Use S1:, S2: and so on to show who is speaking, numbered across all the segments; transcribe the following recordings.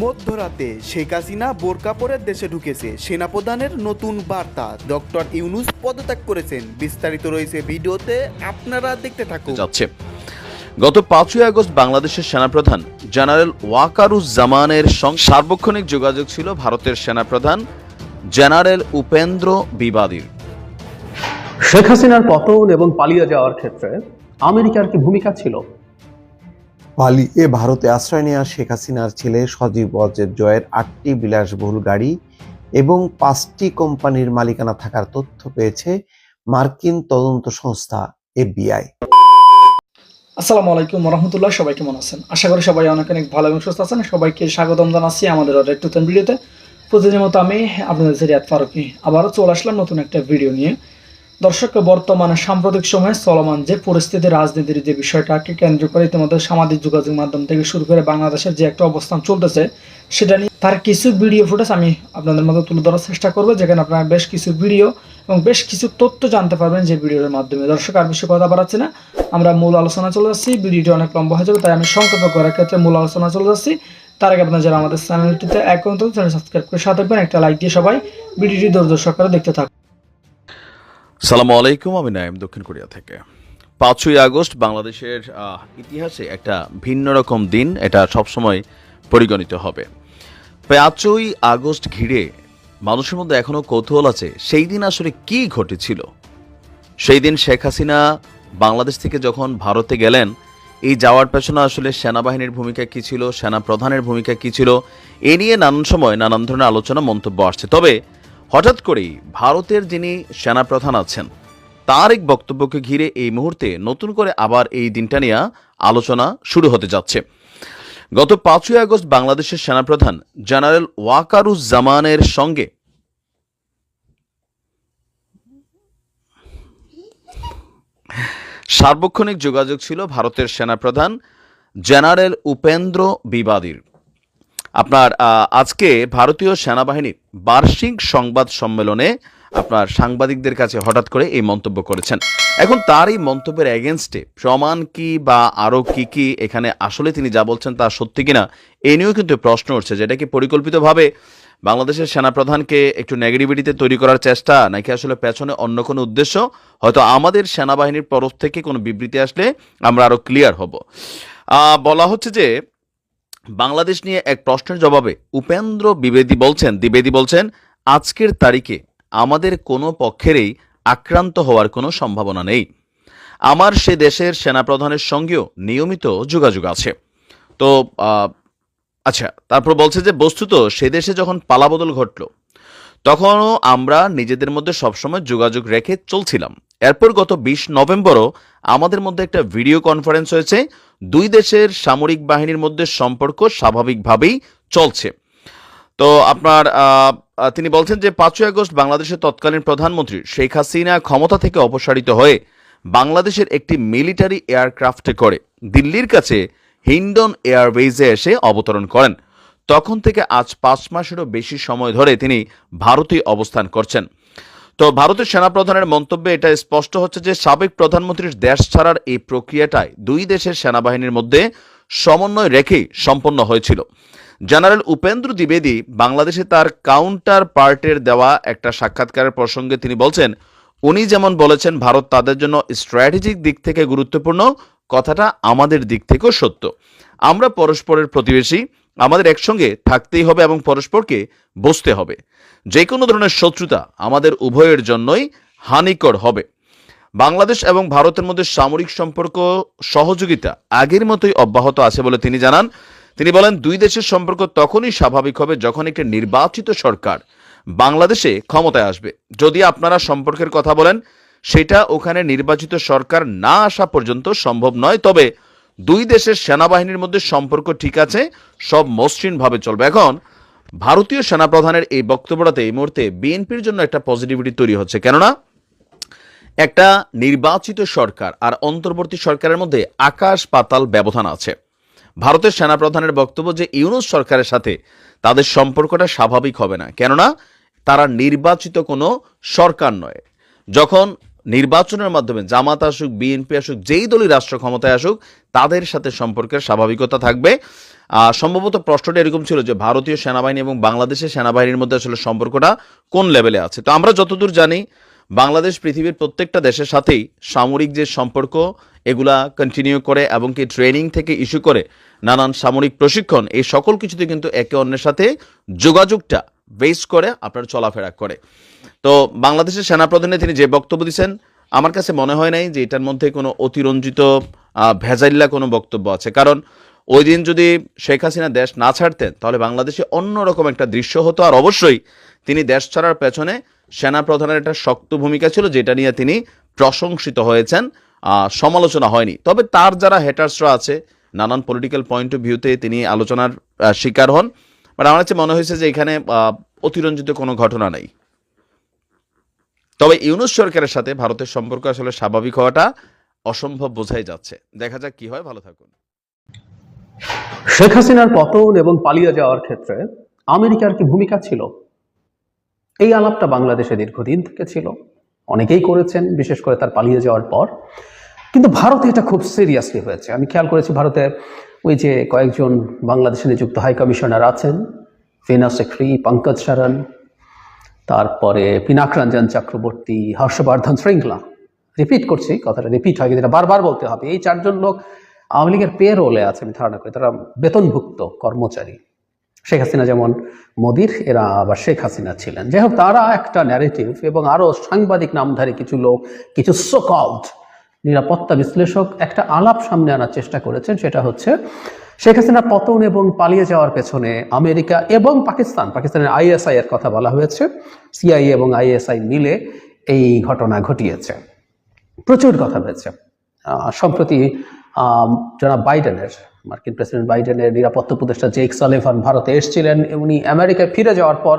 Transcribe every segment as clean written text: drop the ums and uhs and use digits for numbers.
S1: মধ্যরাতে শেখ হাসিনা বোরকা পরে দেশে ঢুকেছে, সেনাপ্রধানের নতুন বার্তা। ডক্টর ইউনূস পদত্যাগ করেছেন। বিস্তারিত রয়েছে ভিডিওতে, আপনারা দেখতে থাকুন।
S2: গত 5ই আগস্ট বাংলাদেশের সেনাপ্রধান জেনারেল ওয়াকারুজ্জামানের সঙ্গে সার্বক্ষণিক যোগাযোগ ছিল ভারতের সেনাপ্রধান জেনারেল উপেন্দ্র দ্বিবেদীর।
S3: শেখ হাসিনার পতন এবং পালিয়ে যাওয়ার ক্ষেত্রে আমেরিকার কি ভূমিকা ছিল?
S4: পালিয়ে ভারতে আশ্রয় নেওয়া শেখ হাসিনার ছেলে সজীব ওয়াজেদ জয়ের 8টি বিলাসবহুল গাড়ি এবং 5টি কোম্পানির মালিকানা থাকার তথ্য পেয়েছে মার্কিন তদন্ত সংস্থা FBI।
S5: আসসালামু আলাইকুম রহমতুল্লাহ, সবাই কেমন আছেন? আশা করি সবাই অনেক অনেক ভালো এবং সুস্থ আছেন। সবাইকে স্বাগতম জানাচ্ছি আমাদের আরেকটি নতুন ভিডিওতে। প্রতিদিনের মতো আমি আপনাদের রিয়াদ ফারুকী আবারও চলে আসলাম নতুন একটা ভিডিও নিয়ে। দর্শক, বর্তমানে সাম্প্রতিক সময়ে চলমান যে পরিস্থিতি, রাজনীতির যে বিষয়টাকে কেন্দ্র করে ইতিমধ্যে সামাজিক যোগাযোগ মাধ্যম থেকে শুরু করে বাংলাদেশের যে একটা অবস্থান চলতেছে, সেটা নিয়ে তার কিছু ভিডিও ফুটেজ আমি আপনাদের মধ্যে তুলে ধরার চেষ্টা করবো, যেখানে আপনারা বেশ কিছু ভিডিও এবং বেশ কিছু তথ্য জানতে পারবেন যে ভিডিওর মাধ্যমে। দর্শক, আর বেশি কথা বাড়াচ্ছি না, আমরা মূল আলোচনা চলে যাচ্ছি। ভিডিওটি অনেক লম্বা হয়ে যাবে, তাই আমি সংক্ষেপে করার ক্ষেত্রে মূল আলোচনা চলে যাচ্ছি। তার আগে আপনারা যারা আমাদের চ্যানেলটিতে এখন চ্যানেল সাবস্ক্রাইব করে সাথে থাকবেন, একটা লাইক দিয়ে সবাই ভিডিওটি ধৈর্য সহকারে দেখতে থাকুন।
S2: সালামু আলাইকুম, আমি নাইম, দক্ষিণ কোরিয়া থেকে। 5ই আগস্ট বাংলাদেশের ইতিহাসে একটা ভিন্ন রকম দিন, এটা সবসময় পরিগণিত হবে। 5ই আগস্ট ঘিরে মানুষের মধ্যে এখনো কৌতূহল আছে, সেই দিন আসলে কি ঘটেছিল। সেই দিন শেখ হাসিনা বাংলাদেশ থেকে যখন ভারতে গেলেন, এই যাওয়ার পেছনে আসলে সেনাবাহিনীর ভূমিকা কী ছিল, সেনা প্রধানের ভূমিকা কী ছিল, এ নিয়ে নানান সময় নানান ধরনের আলোচনা মন্তব্য আসছে। তবে হঠাৎ করেই ভারতের যিনি সেনাপ্রধান আছেন, তার এক বক্তব্যকে ঘিরে এই মুহূর্তে নতুন করে আবার এই দিনটা নিয়ে আলোচনা শুরু হতে যাচ্ছে। গত 5ই আগস্ট বাংলাদেশের সেনাপ্রধান জেনারেল ওয়াকারুজ্জামানের সঙ্গে সার্বক্ষণিক যোগাযোগ ছিল ভারতের সেনাপ্রধান জেনারেল উপেন্দ্র দ্বিবেদীর। আপনার আজকে ভারতীয় সেনাবাহিনীর বার্ষিক সংবাদ সম্মেলনে আপনার সাংবাদিকদের কাছে হঠাৎ করে এই মন্তব্য করেছেন। এখন তার এই মন্তব্যের এগেনস্টে প্রমাণ কি বা আরও কি এখানে আসলে তিনি যা বলছেন তা সত্যি কিনা, এ নিয়েও কিন্তু প্রশ্ন উঠছে, যেটা কি পরিকল্পিতভাবে বাংলাদেশের সেনাপ্রধানকে একটু নেগেটিভিটিতে তৈরি করার চেষ্টা, নাকি আসলে পেছনে অন্য কোনো উদ্দেশ্য। হয়তো আমাদের সেনাবাহিনীর তরফ থেকে কোনো বিবৃতি আসলে আমরা আরও ক্লিয়ার হব। বলা হচ্ছে যে বাংলাদেশ নিয়ে এক প্রশ্নের জবাবে উপেন্দ্র দ্বিবেদী বলছেন আজকের তারিখে আমাদের কোনো পক্ষেরই আক্রান্ত হওয়ার কোনো সম্ভাবনা নেই। আমার সে দেশের সেনাপ্রধানের সঙ্গেও নিয়মিত যোগাযোগ আছে। তো আচ্ছা, তারপর বলছে যে বস্তুত সে দেশে যখন পালাবদল ঘটল, তখনও আমরা নিজেদের মধ্যে সবসময় যোগাযোগ রেখে চলছিলাম। এরপর গত 20 নভেম্বরও আমাদের মধ্যে একটা ভিডিও কনফারেন্স হয়েছে। দুই দেশের সামরিক বাহিনীর মধ্যে সম্পর্ক স্বাভাবিকভাবেই চলছে। তো আপনার তিনি বলছেন যে 5ই আগস্ট বাংলাদেশের তৎকালীন প্রধানমন্ত্রী শেখ হাসিনা ক্ষমতা থেকে অপসারিত হয়ে বাংলাদেশের একটি মিলিটারি এয়ারক্রাফটে করে দিল্লির কাছে হিন্ডন এয়ারবেজে এসে অবতরণ করেন। তখন থেকে আজ 5 মাসেরও বেশি সময় ধরে তিনি ভারতে অবস্থান করছেন। তো ভারতের সেনাপ্রধানের মন্তব্যে এটা স্পষ্ট হচ্ছে যে সাবেক প্রধানমন্ত্রীর দেশ ছাড়ার এই প্রক্রিয়াটাই দুই দেশের সেনাবাহিনীর মধ্যে সমন্বয় রেখেই সম্পন্ন হয়েছিল। জেনারেল উপেন্দ্র দ্বিবেদী বাংলাদেশে তার কাউন্টার পার্টের দেওয়া একটা সাক্ষাৎকারের প্রসঙ্গে তিনি বলছেন, উনি যেমন বলেছেন ভারত তাদের জন্য স্ট্র্যাটেজিক দিক থেকে গুরুত্বপূর্ণ, কথাটা আমাদের দিক থেকেও সত্য। আমরা পরস্পরের প্রতিবেশী, আমাদের একসঙ্গে থাকতেই হবে এবং পরস্পরকে বুঝতে হবে। যে কোনো ধরনের শত্রুতা আমাদের উভয়ের জন্যই হানিকর হবে। বাংলাদেশ এবং ভারতের মধ্যে সামরিক সম্পর্ক সহযোগিতা আগের মতোই অব্যাহত আছে বলে তিনি জানান। তিনি বলেন দুই দেশের সম্পর্ক তখনই স্বাভাবিক হবে যখন একটি নির্বাচিত সরকার বাংলাদেশে ক্ষমতায় আসবে। যদি আপনারা সম্পর্কের কথা বলেন, সেটা ওখানে নির্বাচিত সরকার না আসা পর্যন্ত সম্ভব নয়। তবে দুই দেশের সেনাবাহিনীর মধ্যে সম্পর্ক ঠিক আছে, সব মসৃণভাবে চলবে। এখন ভারতীয় সেনাপ্রধানের এই বক্তব্যটাতে এই মুহূর্তে বিএনপির জন্য একটা পজিটিভিটি তৈরি হচ্ছে, কেননা একটা নির্বাচিত সরকার আর অন্তর্বর্তী সরকারের মধ্যে আকাশ পাতাল ব্যবধান আছে। ভারতের সেনাপ্রধানের বক্তব্য যে ইউনূস সরকারের সাথে তাদের সম্পর্কটা স্বাভাবিক হবে না, কেননা তারা নির্বাচিত কোনো সরকার নয়। যখন নির্বাচনের মাধ্যমে জামাত আসুক, বিএনপি আসুক, যেই দলই রাষ্ট্র ক্ষমতায় আসুক, তাদের সাথে সম্পর্কের স্বাভাবিকতা থাকবে। সম্ভবত প্রশ্নটা এরকম ছিল যে ভারতীয় সেনাবাহিনী এবং বাংলাদেশের সেনাবাহিনীর মধ্যে আসলে সম্পর্কটা কোন লেভেলে আছে। তো আমরা যতদূর জানি বাংলাদেশ পৃথিবীর প্রত্যেকটা দেশের সাথেই সামরিক যে সম্পর্ক এগুলা কন্টিনিউ করে, এবং কি ট্রেনিং থেকে ইস্যু করে নানান সামরিক প্রশিক্ষণ, এই সকল কিছুতে কিন্তু একে অন্যের সাথে যোগাযোগটা বেস করে আপনার চলাফেরা করে। তো বাংলাদেশের সেনাপ্রধানে তিনি যে বক্তব্য দিয়েছেন, আমার কাছে মনে হয় নাই যে এটার মধ্যে কোনো অতিরঞ্জিত ভেজাইল্লা কোনো বক্তব্য আছে। কারণ ওই দিন যদি শেখ হাসিনা দেশ না ছাড়তেন তাহলে বাংলাদেশে অন্যরকম একটা দৃশ্য হতো। আর অবশ্যই তিনি দেশ ছাড়ার পেছনে সেনাপ্রধানের একটা শক্ত ভূমিকা ছিল, যেটা নিয়ে তিনি প্রশংসিত হয়েছেন, সমালোচনা হয়নি। তবে তার যারা হেটার্সরা আছে, নানান পলিটিক্যাল পয়েন্ট অফ ভিউতে তিনি আলোচনার শিকার হন। বাট আমার কাছে মনে হয়েছে যে এখানে অতিরঞ্জিত কোনো ঘটনা নেই। তবে ইউনূস সরকারের সাথে ভারতের সম্পর্ক আসলে স্বাভাবিক হওয়াটা অসম্ভব বোঝাই যাচ্ছে। দেখা যাক কি হয়। ভালো থাকুন।
S3: শেখ হাসিনার পতন এবং পালিয়ে যাওয়ার ক্ষেত্রে আমেরিকার কি ভূমিকা ছিল? এই আলাপটা বাংলাদেশে দীর্ঘদিন থেকে ছিল, অনেকেই করেছেন, বিশেষ করে তার পালিয়ে যাওয়ার পর। কিন্তু ভারতে এটা খুব সিরিয়াসলি হয়েছে। আমি খেয়াল করেছি ভারতে ওই যে কয়েকজন বাংলাদেশে নিযুক্ত হাই কমিশনার আছেন, ফিনা সেক্রি, পঙ্কজ শরণ, তারপরে পিনাক রঞ্জন চক্রবর্তী, হর্ষবর্ধন শ্রৃঙ্খলা, রিপিট করছি, কথাটা রিপিট হয় কিন্তু এটা বারবার বলতে হবে। এই চারজন লোক আওয়ামী লীগের পে রোলে আছে আমি ধারণা করি, তারা বেতনভুক্ত কর্মচারী। শেখ হাসিনা যেমন মোদির, এরা আবার শেখ হাসিনা ছিলেন। যাই হোক, তারা একটা ন্যারেটিভ এবং আরো সাংবাদিক নামধারী কিছু লোক, কিছু সোকল্ড নিরাপত্তা বিশ্লেষক একটা আলাপ সামনে আনার চেষ্টা করেছেন। সেটা হচ্ছে শেখ হাসিনার পতন এবং পালিয়ে যাওয়ার পেছনে আমেরিকা এবং পাকিস্তানের আইএসআই এর কথা বলা হয়েছে। সিআইএ এবং আইএসআই মিলে এই ঘটনা ঘটিয়েছে। প্রচুর কথা হয়েছে। সম্প্রতি জনাব বাইডেনের, মার্কিন প্রেসিডেন্ট বাইডেনের নিরাপত্তা উপদেষ্টা জেক সালিভান ভারতে এসেছিলেন। উনি আমেরিকায় ফিরে যাওয়ার পর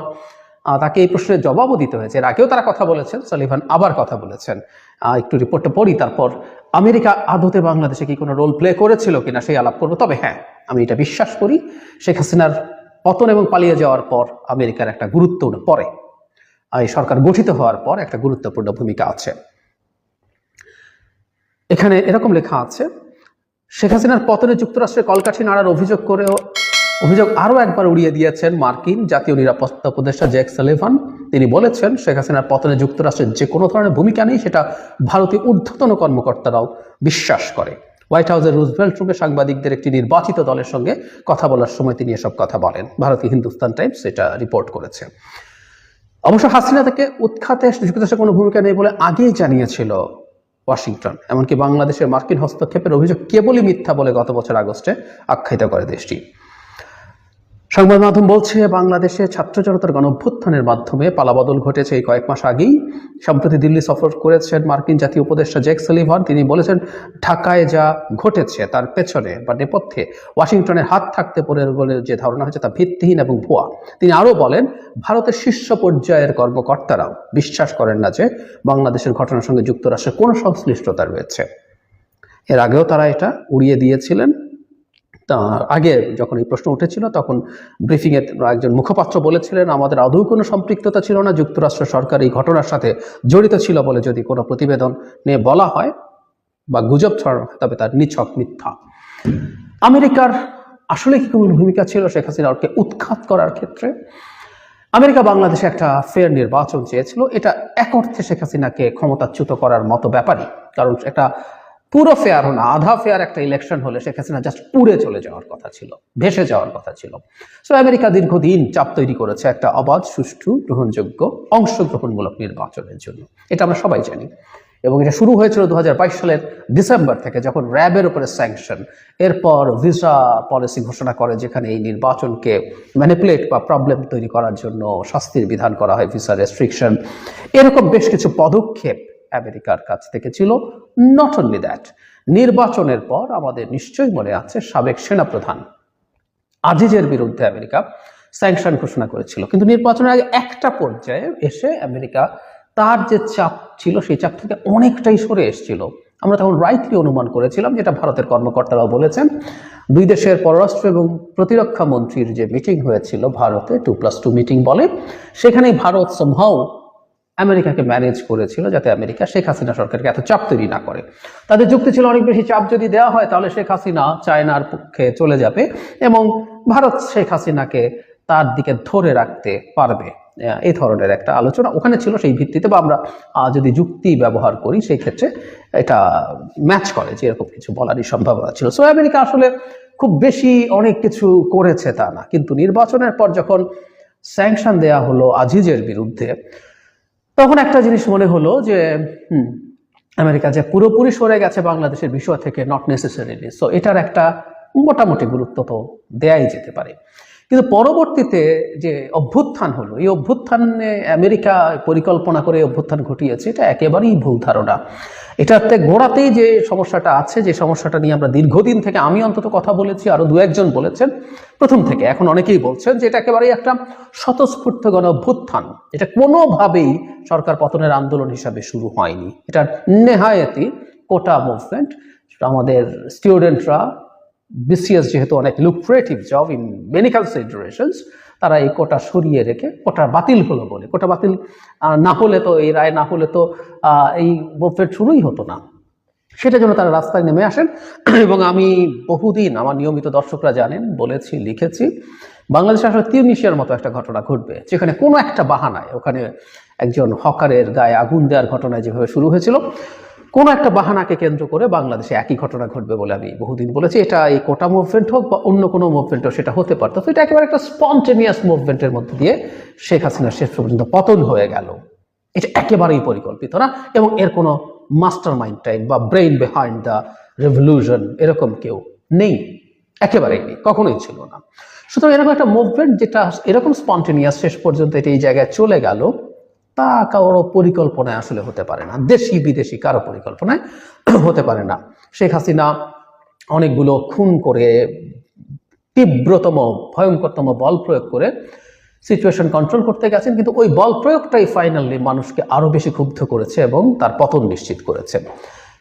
S3: তাকে এই প্রশ্নের জবাবও দিতে হয়েছে। এর আগেও তারা কথা বলেছেন, সালিভান আবার কথা বলেছেন। একটু রিপোর্টটা পড়ি, তারপর আমেরিকা আদতে বাংলাদেশে কি কোনো রোল প্লে করেছিল কিনা সেই আলাপ করবো। তবে হ্যাঁ, আমি এটা বিশ্বাস করি শেখ হাসিনার পতন এবং পালিয়ে যাওয়ার পর আমেরিকার একটা গুরুত্বপূর্ণ, পরে এই সরকার গঠিত হওয়ার পর একটা গুরুত্বপূর্ণ ভূমিকা আছে। এখানে এরকম লেখা আছে, শেখ হাসিনার পতনে যুক্তরাষ্ট্রের কলকাঠি নাড়ার অভিযোগ আরো একবার উড়িয়ে দিয়েছেন মার্কিন জাতীয় নিরাপত্তা উপদেষ্টা জ্যাক সালিভান। তিনি বলেছেন শেখ হাসিনার পতনে যুক্তরাষ্ট্রের যে কোনো ধরনের ভূমিকা নেই, সেটা ভারতীয় ঊর্ধ্বতন কর্মকর্তারাও বিশ্বাস করে। হোয়াইট হাউসের রুজভেল্ট রুমে সাংবাদিকদের একটি নির্বাচিত দলের সঙ্গে কথা বলার সময় তিনি এসব কথা বলেন। ভারতীয় হিন্দুস্তান টাইমস এটা রিপোর্ট করেছে। অবশ্য হাসিনা থেকে উৎখাতে যুক্তরাষ্ট্রের কোনো ভূমিকা নেই বলে আগেই জানিয়েছিল ওয়াশিংটন। এমনকি বাংলাদেশের মার্কিন হস্তক্ষেপের অভিযোগ কেবলই মিথ্যা বলে গত বছর আগস্টে আখ্যায়িত করে দেশটি। সংবাদ মাধ্যম বলছে, বাংলাদেশে ছাত্র জনতার গণঅভ্যুত্থানের মাধ্যমে পালাবদল ঘটেছে এই কয়েক মাস আগেই। সম্প্রতি দিল্লি সফর করেছেন মার্কিন জাতীয় উপদেষ্টা জ্যাক সালিভান। তিনি বলেছেন ঢাকায় যা ঘটেছে তার পেছনে বা নেপথ্যে ওয়াশিংটনের হাত থাকতে পারে বলে যে ধারণা হয়েছে তা ভিত্তিহীন এবং ভুয়া। তিনি আরও বলেন, ভারতের শীর্ষ পর্যায়ের কর্মকর্তারাও বিশ্বাস করেন না যে বাংলাদেশের ঘটনার সঙ্গে যুক্তরাষ্ট্রের কোনো সংশ্লিষ্টতা রয়েছে। এর আগেও তারা এটা উড়িয়ে দিয়েছিলেন। আগে যখন এই প্রশ্ন উঠেছিল তখন ব্রিফিংয়ে একজন মুখপাত্র বলেছিলেন, আমাদের আদৌ কোনো সম্পৃক্ততা ছিল না, যুক্তরাষ্ট্র সরকার এই ঘটনার সাথে জড়িত ছিল বলে যদি কোনো প্রতিবেদন নিয়ে বলা হয় বা গুজব ছড়ানো হয় তবে তার নিছক মিথ্যা। আমেরিকার আসলে কি কোনো ভূমিকা ছিল শেখ হাসিনাকে উৎখাত করার ক্ষেত্রে? আমেরিকা বাংলাদেশে একটা ফেয়ার নির্বাচন চেয়েছিল। এটা এক অর্থে শেখ হাসিনাকে ক্ষমতাচ্যুত করার মতো ব্যাপারই, কারণ এটা পুরো ফেয়ার না, আধা ফেয়ার একটা ইলেকশন হলে শেখ হাসিনা জাস্ট পুড়ে চলে যাওয়ার কথা ছিল, ভেসে যাওয়ার কথা ছিল। সো আমেরিকা দীর্ঘদিন চাপ তৈরি করেছে একটা অবাধ, সুষ্ঠু, গ্রহণযোগ্য, অংশগ্রহণমূলক নির্বাচনের জন্য। এটা আমরা সবাই জানি। এবং এটা শুরু হয়েছিল 2022 সালের ডিসেম্বর থেকে, যখন র্যাবের উপরে স্যাংশন, এরপর ভিসা পলিসি ঘোষণা করে যেখানে এই নির্বাচনকে ম্যানিপুলেট বা প্রবলেম তৈরি করার জন্য শাস্তির বিধান করা হয়, ভিসা রেস্ট্রিকশন, এরকম বেশ কিছু পদক্ষেপ আমেরিকার কাছ থেকে ছিল। নট অনলি দ্যাট, নির্বাচনের পর আমাদের নিশ্চয়ই মনে আছে সাবেক সেনাপ্রধান আজিজের বিরুদ্ধে আমেরিকা স্যাংশন ঘোষণা করেছিল। কিন্তু নির্বাচনের আগে একটা পর্যায়ে এসে আমেরিকা তার যে চাপ ছিল সেই চাপ থেকে অনেকটাই সরে এসেছিল। আমরা তখন রাইটলি অনুমান করেছিলাম, যেটা ভারতের কর্মকর্তারাও বলেছেন, দুই দেশের পররাষ্ট্র এবং প্রতিরক্ষা মন্ত্রীর যে মিটিং হয়েছিল ভারতে, 2+2 মিটিং বলে, সেখানেই ভারত সম্ভব আমেরিকাকে ম্যানেজ করেছিল যাতে আমেরিকা শেখ হাসিনা সরকারকে এত চাপ তৈরি না করে। তাদের যুক্তি ছিল অনেক বেশি চাপ যদি দেওয়া হয় তাহলে শেখ হাসিনা চায়নার পক্ষে চলে যাবে এবং ভারত শেখ হাসিনাকে তার দিকে ধরে রাখতে পারবে। এই ধরনের একটা আলোচনা ওখানে ছিল, সেই ভিত্তিতে বা আমরা যদি যুক্তি ব্যবহার করি সেই ক্ষেত্রে এটা ম্যাচ করে যে এরকম কিছু বলারই সম্ভাবনা ছিল। সো আমেরিকা আসলে খুব বেশি অনেক কিছু করেছে তা না, কিন্তু নির্বাচনের পর যখন স্যাংশন দেয়া হলো আজিজের বিরুদ্ধে তখন একটা জিনিস মনে হলো যে আমেরিকা যে পুরোপুরি সরে গেছে বাংলাদেশের বিষয় থেকে, নট নেসেসারিলি, সো এটার একটা মোটামুটি গুরুত্ব তো দেয়াই যেতে পারে। কিন্তু পরবর্তীতে যে অভ্যুত্থান হলো, এই অভ্যুত্থানে আমেরিকা পরিকল্পনা করে অভ্যুত্থান ঘটিয়েছে, এটা একেবারেই ভুল ধারণা। এটাতে গোড়াতেই যে সমস্যাটা আছে, যে সমস্যাটা নিয়ে আমরা দীর্ঘদিন থেকে, আমি অন্তত কথা বলেছি, আরো দু একজন বলেছেন প্রথম থেকে, এখন অনেকেই বলছেন যে এটা একেবারেই একটা স্বতঃস্ফূর্ত গণ অভ্যুত্থান, এটা কোনোভাবেই সরকার পতনের আন্দোলন হিসাবে শুরু হয়নি। এটার নেহায়েতি কোটা মুভমেন্ট, আমাদের স্টুডেন্টরা বিসিএস যেহেতু অনেক lucrative job in many considerations, তারা এই কোটা সরিয়ে রেখে, কোটা বাতিল হলো বলে, কোটা বাতিল না হলে তো, এই রায় না হলে তো এই মুভমেন্ট শুরুই হতো না, সেটার জন্য তারা রাস্তায় নেমে আসেন। এবং আমি বহুদিন, আমার নিয়মিত দর্শকরা জানেন, বলেছি, লিখেছি, বাংলাদেশে আসলে তিউনিশিয়ার মতো একটা ঘটনা ঘটবে, যেখানে কোনো একটা বাহানায়, ওখানে একজন হকারের গায়ে আগুন দেওয়ার ঘটনায় যেভাবে শুরু হয়েছিল, কোনো একটা বাহানাকে কেন্দ্র করে বাংলাদেশে একই ঘটনা ঘটবে বলে আমি বহুদিন বলেছি। এটা এই কোটা মুভমেন্ট হোক বা অন্য কোনো মুভমেন্ট হোক, সেটা হতে পারতো। তো এটা একেবারে একটা স্পন্টেনিয়াস মুভমেন্টের মধ্যে দিয়ে শেখ হাসিনার শেষ পর্যন্ত পতন হয়ে গেল। এটা একেবারেই পরিকল্পিত না, এবং এর কোনো মাস্টার মাইন্ড টাইপ বা ব্রেইন বিহাইন্ড দ্য রেভলিউশন এরকম কেউ নেই, একেবারেই নেই, কখনোই ছিল না। সুতরাং এরকম একটা মুভমেন্ট যেটা এরকম স্পন্টেনিয়াস শেষ পর্যন্ত এটা এই জায়গায় চলে গেল, তা কারো পরিকল্পনায় আসলে হতে পারে না, দেশি বিদেশি কারো পরিকল্পনায় হতে পারে না। শেখ হাসিনা অনেকগুলো খুন করে, তীব্রতম ভয়ঙ্করতম বল প্রয়োগ করে সিচুয়েশন কন্ট্রোল করতে গেছেন, কিন্তু ওই বল প্রয়োগটাই ফাইনালি মানুষকে আরো বেশি ক্ষুব্ধ করেছে এবং তার পতন নিশ্চিত করেছে।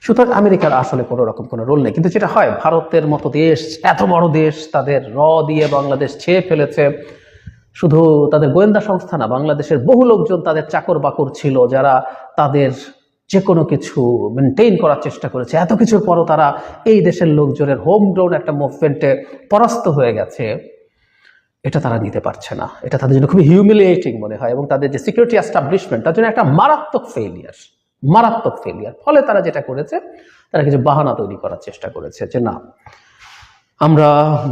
S3: সুতরাং আমেরিকার আসলে কোনো রকম কোনো রোল নেই। কিন্তু যেটা হয়, ভারতের মতো দেশ, এত বড় দেশ, তাদের দিয়ে বাংলাদেশ ছেয়ে ফেলেছে। শুধু তাদের গোয়েন্দা সংস্থা না, বাংলাদেশের বহু লোকজন তাদের চাকর বাকর ছিল, যারা তাদের যে কোনো কিছু মেনটেইন করার চেষ্টা করেছে। এত কিছুর পরও তারা এই দেশের লোকজনের হোম গ্রাউন্ড একটা মুভমেন্টে পরাস্ত হয়ে গেছে, এটা তারা নিতে পারছে না। এটা তাদের জন্য খুবই হিউমিলিয়েটিং মনে হয়, এবং তাদের যে সিকিউরিটি এস্টাবলিশমেন্ট, তার জন্য একটা মারাত্মক ফেলিয়ার। ফলে তারা যেটা করেছে, তারা কিছু বাহানা তৈরি করার চেষ্টা করেছে যে না, আমরা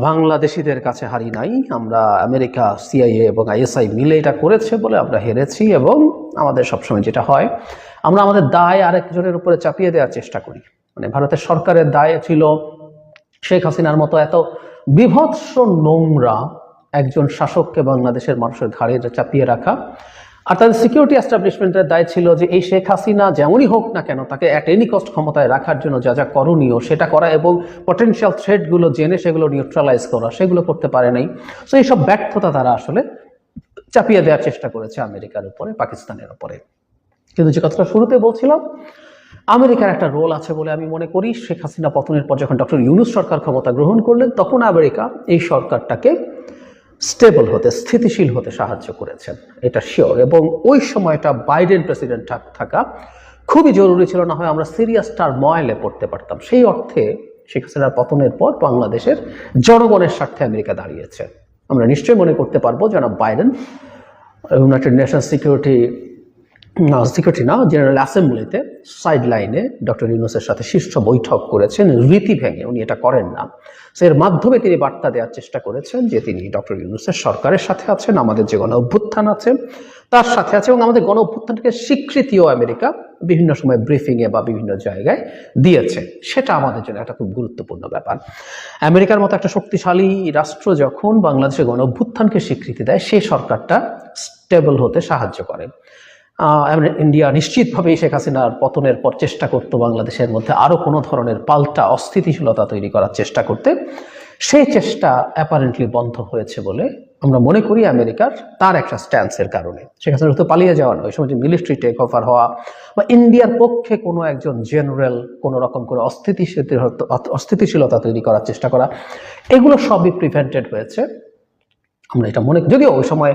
S3: বাংলাদেশিদের কাছে হারি নাই, আমরা আমেরিকা, সিআইএ এবং আইএসআই মিলে এটা করেছে বলে আমরা হেরেছি, এবং আমাদের সবসময় যেটা হয়, আমরা আমাদের দায় আরেকজনের উপরে চাপিয়ে দেওয়ার চেষ্টা করি। মানে ভারতের সরকারের দায় ছিল শেখ হাসিনার মতো এত বিভৎস নোংরা একজন শাসককে বাংলাদেশের মানুষের ঘাড়ে চাপিয়ে রাখা, আর তাদের সিকিউরিটি এস্টাবলিশমেন্টের দায় ছিল যে এই শেখ হাসিনা যেমনই হোক না কেন, তাকে অ্যাট এনি কস্ট ক্ষমতায় রাখার জন্য যা যা করণীয় সেটা করা, এবং পটেনশিয়াল থ্রেটগুলো জেনে সেগুলো নিউট্রালাইজ করা, সেগুলো করতে পারে নাই। সো এইসব ব্যর্থতা তারা আসলে চাপিয়ে দেওয়ার চেষ্টা করেছে আমেরিকার উপরে, পাকিস্তানের উপরে। কিন্তু যে কথাটা শুরুতে বলছিলাম, আমেরিকার একটা রোল আছে বলে আমি মনে করি। শেখ হাসিনা পতনের পর যখন ডক্টর ইউনূস সরকার ক্ষমতা গ্রহণ করলেন, তখন আমেরিকা এই সরকারটাকে স্টেবল হতে, স্থিতিশীল হতে সাহায্য করেছেন, এটা শিওর। এবং ওই সময়টা বাইডেন প্রেসিডেন্ট থাকা খুবই জরুরি ছিল, না হয় আমরা সিরিয়াস টার্ময়েলে পড়তে পারতাম। সেই অর্থে শেখ হাসিনার পতনের পর বাংলাদেশের জনগণের স্বার্থে আমেরিকা দাঁড়িয়েছে। আমরা নিশ্চয়ই মনে করতে পারবো জনাব Biden United Nations security general অ্যাসেম্বলিতে সাইড লাইনে ডক্টর ইউনূসের সাথে শীর্ষ বৈঠক করেছেন, রীতি ভেঙে। উনি এটা করেন না, এর মাধ্যমে তিনি বার্তা দেওয়ার চেষ্টা করেছেন যে তিনি ডক্টর ইউনূসের সরকারের সাথে আছেন, আমাদের যে গণ অভ্যুত্থান আছে তার সাথে আছে, এবং আমাদের গণ অভ্যুত্থানকে স্বীকৃতিও আমেরিকা বিভিন্ন সময় ব্রিফিংয়ে বা বিভিন্ন জায়গায় দিয়েছে। সেটা আমাদের জন্য একটা খুব গুরুত্বপূর্ণ ব্যাপার। আমেরিকার মতো একটা শক্তিশালী রাষ্ট্র যখন বাংলাদেশের গণ অভ্যুত্থানকে স্বীকৃতি দেয়, সেই সরকারটা স্টেবল হতে সাহায্য করে। ইন্ডিয়া নিশ্চিতভাবেই শেখ হাসিনার পতনের পর চেষ্টা করত বাংলাদেশের মধ্যে আরো কোনো ধরনের পাল্টা অস্থিতিশীলতা তৈরি করার চেষ্টা করতে। সেই চেষ্টা অ্যাপারেন্টলি বন্ধ হয়েছে বলে আমরা মনে করি আমেরিকার, তার একটা স্ট্যান্সের কারণে। শেখ হাসিনা তো পালিয়ে যাওয়া নয়, সময় মিলিটারি টেক ওভার হওয়া বা ইন্ডিয়ার পক্ষে কোনো একজন জেনারেল কোনো রকম করে অস্থিতিশীলতা তৈরি করার চেষ্টা করা, এগুলো সবই প্রিভেন্টেড হয়েছে। আমরা এটা মনে, যদিও ওই সময়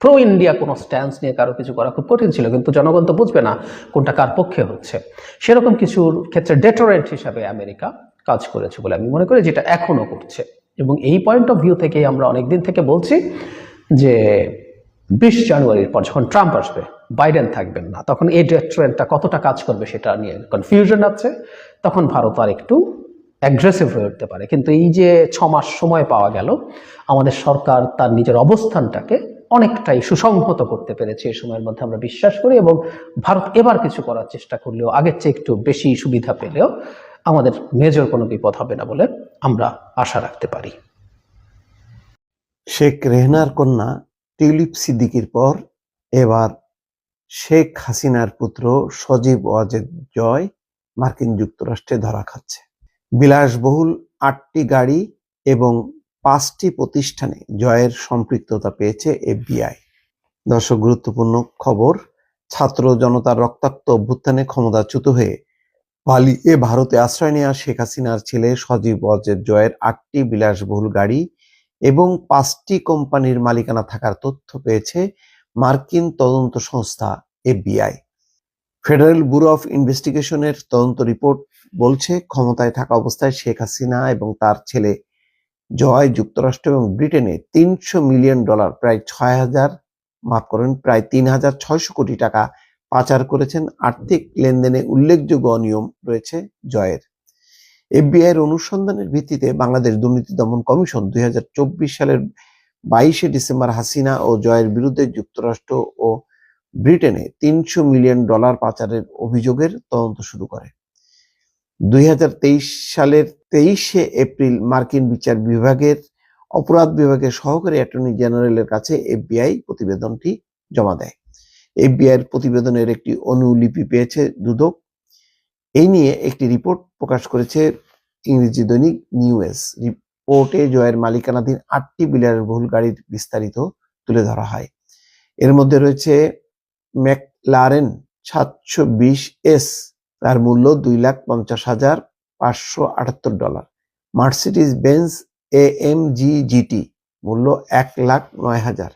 S3: প্রো ইন্ডিয়া কোনো স্ট্যান্স নিয়ে কারো কিছু করা খুব কঠিন ছিল, কিন্তু জনগণ তো বুঝবে না কোনটা কার পক্ষে হচ্ছে। সেরকম কিছুর ক্ষেত্রে ডেটোরেন্ট হিসাবে আমেরিকা কাজ করেছে বলে আমি মনে করি, যেটা এখনো করছে। এবং এই পয়েন্ট অফ ভিউ থেকে আমরা অনেকদিন থেকে বলছি যে 20 জানুয়ারির পর যখন ট্রাম্প আসবে, বাইডেন থাকবেন না, তখন এই ডেটোরেন্টটা কতটা কাজ করবে সেটা নিয়ে কনফিউশন আছে। তখন ভারত আর একটু অ্যাগ্রেসিভ হয়ে উঠতে পারে। কিন্তু এই যে 6 মাস সময় পাওয়া গেল, আমাদের সরকার তার নিজের অবস্থানটাকে অনেকটাই সুসংহত করতে পেরেছে এই সময়ের মধ্যে, আমরা বিশ্বাস করি। এবং ভারত এবার কিছু করার চেষ্টা করলেও, আগের চেয়ে একটু বেশি সুবিধা পেলেও আমাদের মেজর কোনো বিপদ হবে না বলে আমরা আশা রাখতে পারি।
S4: শেখ রেহনার কন্যা টিউলিপ সিদ্দিকীর পর এবার শেখ হাসিনার পুত্র সজীব ওয়াজেদ জয় মার্কিন যুক্তরাষ্ট্রে ধরা খাচ্ছে। বিলাসবহুল 8টি গাড়ি এবং 5টি প্রতিষ্ঠানে জয়ের সম্পৃক্ততা পেয়েছে এফবিআই। দর্শক, গুরুত্বপূর্ণ খবর। ছাত্র জনতার রক্তাক্ত অভ্যুত্থানে ক্ষমতাচ্যুত হয়ে পালিয়ে ভারতে আশ্রয় নেওয়া শেখ হাসিনার ছেলে সজীব ওয়াজেদ জয়ের 8টি বিলাসবহুল গাড়ি এবং 5টি কোম্পানির মালিকানা থাকার তথ্য পেয়েছে মার্কিন তদন্ত সংস্থা এফবিআই। ফেডারেল ব্যুরো অফ ইনভেস্টিগেশনের তদন্ত রিপোর্ট বলছে, ক্ষমতায় থাকা অবস্থায় শেখ হাসিনা এবং তার ছেলে জয় যুক্তরাষ্ট্র এবং ব্রিটেনে $300 মিলিয়ন, প্রায় 3,600 কোটি টাকা পাচার করেছেন। আর্থিক লেনদেনে উল্লেখযোগ্য অনিয়ম রয়েছে জয়ের। এফবিআই এর অনুসন্ধানের ভিত্তিতে বাংলাদেশ দুর্নীতি দমন কমিশন 2024 সালের 22শে ডিসেম্বর হাসিনা ও জয়ের বিরুদ্ধে যুক্তরাষ্ট্র ও ব্রিটেনে $300 মিলিয়ন পাচারের অভিযোগের তদন্ত শুরু করে। 2023 সালের 23শে এপ্রিল মার্কিন বিচার বিভাগের অপরাধ বিভাগের সহকারী অ্যাটর্নি জেনারেলের কাছে এফবিআই প্রতিবেদনটি জমা দেয়। এফবিআই এর প্রতিবেদনের একটি অনুলিপি পেয়েছে দুদক। এই নিয়ে একটি রিপোর্ট প্রকাশ করেছে ইংরেজি দৈনিক নিউজ। রিপোর্টে জয়ের মালিকানাধীন 8টি বিলাসবহুল গাড়ির বিস্তারিত তুলে ধরা হয়। এর মধ্যে রয়েছে ম্যাকলারেন 720S, তার মূল্য $2,50,578, মার্সিডিজ বেঞ্জ AMG GT, মূল্য $1,09,000,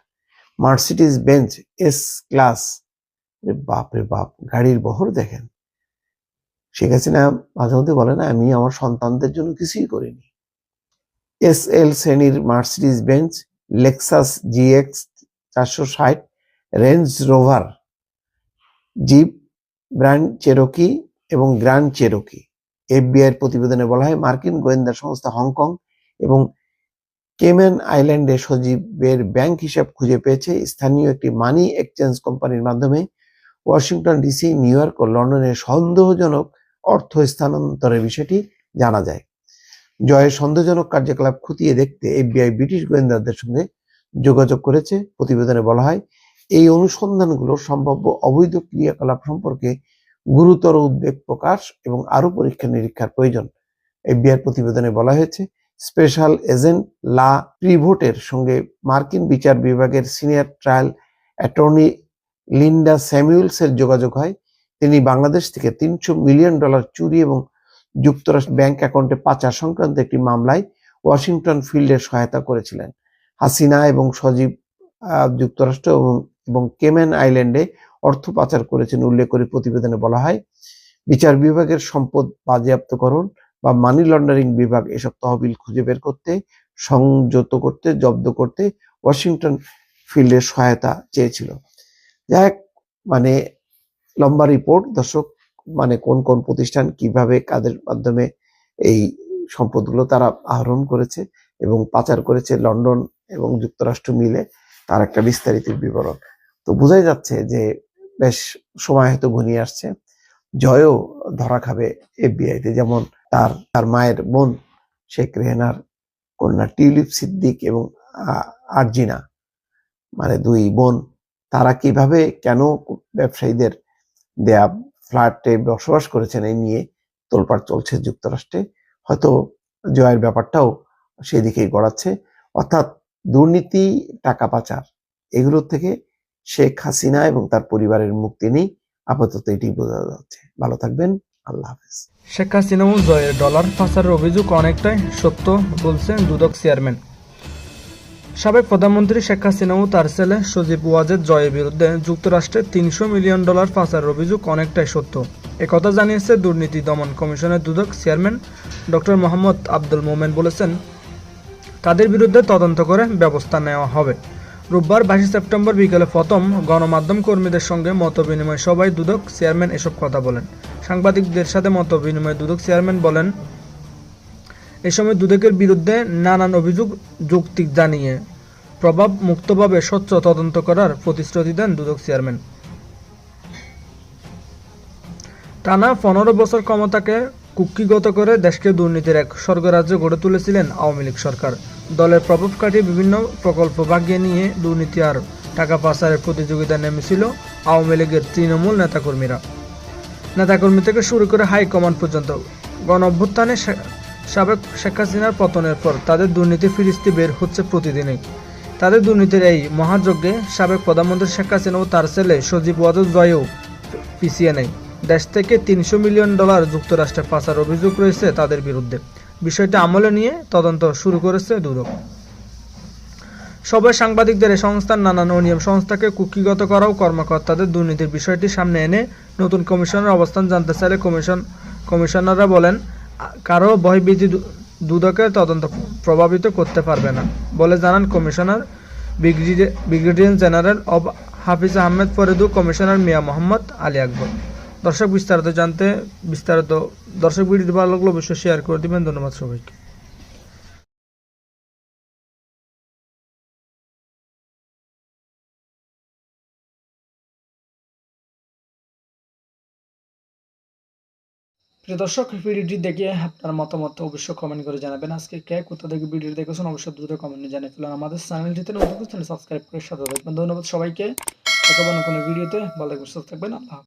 S4: মার্সিডিজ বেঞ্জ এস ক্লাস। বাপরে বাপ, গাড়ির বহর দেখেন। শেখ হাসিনা মাঝে মধ্যে বলে না, আমি আমার সন্তানদের জন্য কিছুই করিনি। SL শ্রেণীর Mercedes Benz, Lexus GX 460, Range Rover, Jeep, Grand Cherokee এবং গ্র্যান্ড চেরোকি। এফবিআই এর প্রতিবেদনে বলা হয়, মার্কিন গোয়েন্দা সংস্থা হংকং এবং কেমেন আইল্যান্ডে সজীবের ব্যাংক হিসাব খুঁজে পেয়েছে। স্থানীয় একটি মানি এক্সচেঞ্জ কোম্পানির মাধ্যমে ওয়াশিংটন ডিসি, নিউ ইয়র্ক ও লন্ডনে সন্দেহজনক অর্থ স্থানান্তরের বিষয়টি জানা যায়। জয়ের সন্দেহজনক কার্যকলাপ খতিয়ে দেখতে এফবিআই ব্রিটিশ গোয়েন্দাদের সঙ্গে যোগাযোগ করেছে। প্রতিবেদনে বলা হয়, এই অনুসন্ধানগুলো সম্ভাব্য অবৈধ ক্রিয়াকলাপ সম্পর্কে গুরুতর উদ্বেগ প্রকাশ এবং আরো পরীক্ষা নিরীক্ষার প্রয়োজন। এফবিআই প্রতিবেদনে বলা হয়েছে, স্পেশাল এজেন্ট লা প্রিভোটের সঙ্গে মার্কিন বিচার বিভাগের সিনিয়র ট্রায়াল অ্যাটর্নি লিন্ডা স্যামুয়েলসের যোগাযোগ হয়। তিনি বাংলাদেশ থেকে $300 মিলিয়ন চুরি এবং যুক্তরাষ্ট্র ব্যাংক অ্যাকাউন্টে পাচার সংক্রান্ত একটি মামলায় ওয়াশিংটন ফিল্ডের সহায়তা করেছিলেন। হাসিনা এবং সজীব যুক্তরাষ্ট্র এবং কেমেন আইল্যান্ডে অর্থ পাচার করেছেন উল্লেখ করে প্রতিবেদনে বলা হয়, বিচার বিভাগের সম্পদ বাজেয়াপ্তকরণ বা মানি লন্ডারিং বিভাগ এসব তহবিল খুঁজে বের করতে, সংযত করতে, জব্দ করতে ওয়াশিংটন ফিল্ডের সহায়তা চেয়েছিল। যাই মানে লম্বা রিপোর্ট দর্শক, মানে কোন কোন প্রতিষ্ঠান কিভাবে কাদের মাধ্যমে এই সম্পদগুলো তারা আহরণ করেছে এবং পাচার করেছে লন্ডন এবং যুক্তরাষ্ট্র মিলে, তার একটা বিস্তারিত বিবরণ। তো বোঝাই যাচ্ছে যে বেশ সময় হয়তো ঘনিয়ে আসছে, জয়ও ধরা খাবে এফবিআইতে। যেমন তার মায়ের বোন শেখ রেহনার কন্যা টিউলিপ সিদ্দিক এবং আরজিনা, মানে দুই বোন, তারা কিভাবে কেন ব্যবসায়ীদের দেয়া ফ্ল্যাটে বসবাস করেছেন এই নিয়ে তোলপাড় চলছে যুক্তরাষ্ট্রে। হয়তো জয়ের ব্যাপারটাও সেই দিকেই গড়াচ্ছে। অর্থাৎ দুর্নীতি, টাকা পাচার, এগুলোর থেকে শেখ হাসিনা এবং তার পরিবারের মুক্তি নেই, আপাতত এটি বোঝা যাচ্ছে। ভালো থাকবেন, আল্লাহ হাফেজ।
S5: শেখ হাসিনা ও জয়ের ডলার পাচারের অভিযোগ অনেকটাই সত্য বলছেন দুদক চেয়ারম্যান। সাবেক প্রধানমন্ত্রী শেখ হাসিনা ও তার ছেলে সজীব ওয়াজেদ জয়ের বিরুদ্ধে যুক্তরাষ্ট্রে $300 মিলিয়ন পাচারের অভিযোগ অনেকটাই সত্য, একথা জানিয়েছে দুর্নীতি দমন কমিশনের দুদক চেয়ারম্যান ডক্টর মোহাম্মদ আব্দুল মোমেন। বলেছেন, তাদের বিরুদ্ধে তদন্ত করে ব্যবস্থা নেওয়া হবে। রোববার 22 সেপ্টেম্বর বিকেলে প্রথম গণমাধ্যম কর্মীদের সঙ্গে মতবিনিময় সভায় দুদক চেয়ারম্যান এসব কথা বলেন। সাংবাদিকদের সাথে মতবিনিময়ে দুদক চেয়ারম্যান বলেন, এ সময় দুদকের বিরুদ্ধে নানান অভিযোগ যৌক্তিক জানিয়ে প্রভাব মুক্তভাবে স্বচ্ছ তদন্ত করার প্রতিশ্রুতি দেন দুদক চেয়ারম্যান। টানা 15 বছর ক্ষমতাকে কুক্ষিগত করে দেশকে দুর্নীতির এক স্বর্গরাজ্য গড়ে তুলেছিলেন আওয়ামী লীগ সরকার। দলের প্রভাব কাটিয়ে বিভিন্ন প্রকল্প ভাগিয়ে নিয়ে দুর্নীতি আর টাকা পাচারের প্রতিযোগিতায় নেমেছিল আওয়ামী লীগের তৃণমূল নেতাকর্মী থেকে শুরু করে হাইকমান্ড পর্যন্ত। গণ অভ্যুত্থানে সাবেক শেখ হাসিনার পতনের পর তাদের দুর্নীতি ফিরিস্তি বের হচ্ছে প্রতিদিনই। তাদের দুর্নীতির এই মহাযজ্ঞে সাবেক প্রধানমন্ত্রী শেখ হাসিনা ও তার ছেলে সজীব ওয়াজেদ জয়ও পিছিয়ে নেই। দেশ থেকে $300 মিলিয়ন যুক্তরাষ্ট্রে পাচার অভিযোগ রয়েছে তাদের বিরুদ্ধে। বিষয়টি আমলে নিয়ে তদন্ত শুরু করেছে দুদক। সবাই সাংবাদিকদের এই সংস্থার নানান অনিয়ম সংস্থাকে কুক্ষিগত করা ও কর্মকর্তাদের দুর্নীতির বিষয়টি সামনে এনে নতুন কমিশনের অবস্থান জানতে চাইলে কমিশনাররা বলেন, কারো ভয়ভীতি দুদকের তদন্ত প্রভাবিত করতে পারবে না বলে জানান কমিশনার ব্রিগেডিয়ার জেনারেল অব হাফিজ আহমেদ ফরিদু, কমিশনার মিয়া মোহাম্মদ আলী আকবর। দর্শক ভিডিওটি ভালো লাগলে অবশ্যই শেয়ার করে দিবেন। ধন্যবাদ সবাইকে। প্রিয় দর্শক, ভিডিওটি দেখে আপনার মতামত অবশ্যই কমেন্ট করে জানাবেন। আজকে কে কোথা থেকে ভিডিও দেখেছেন অবশ্যই দ্রুত কমেন্টে জানিয়ে ফেলুন। আমাদের চ্যানেলটিতে নতুন চ্যানেল সাবস্ক্রাইব করে সাথে থাকবেন। ধন্যবাদ সবাইকে। দেখা হবে কোনো ভিডিওতে। ভালো থাকবেন, সুস্থ থাকবেন। আল্লাহ হাফেজ।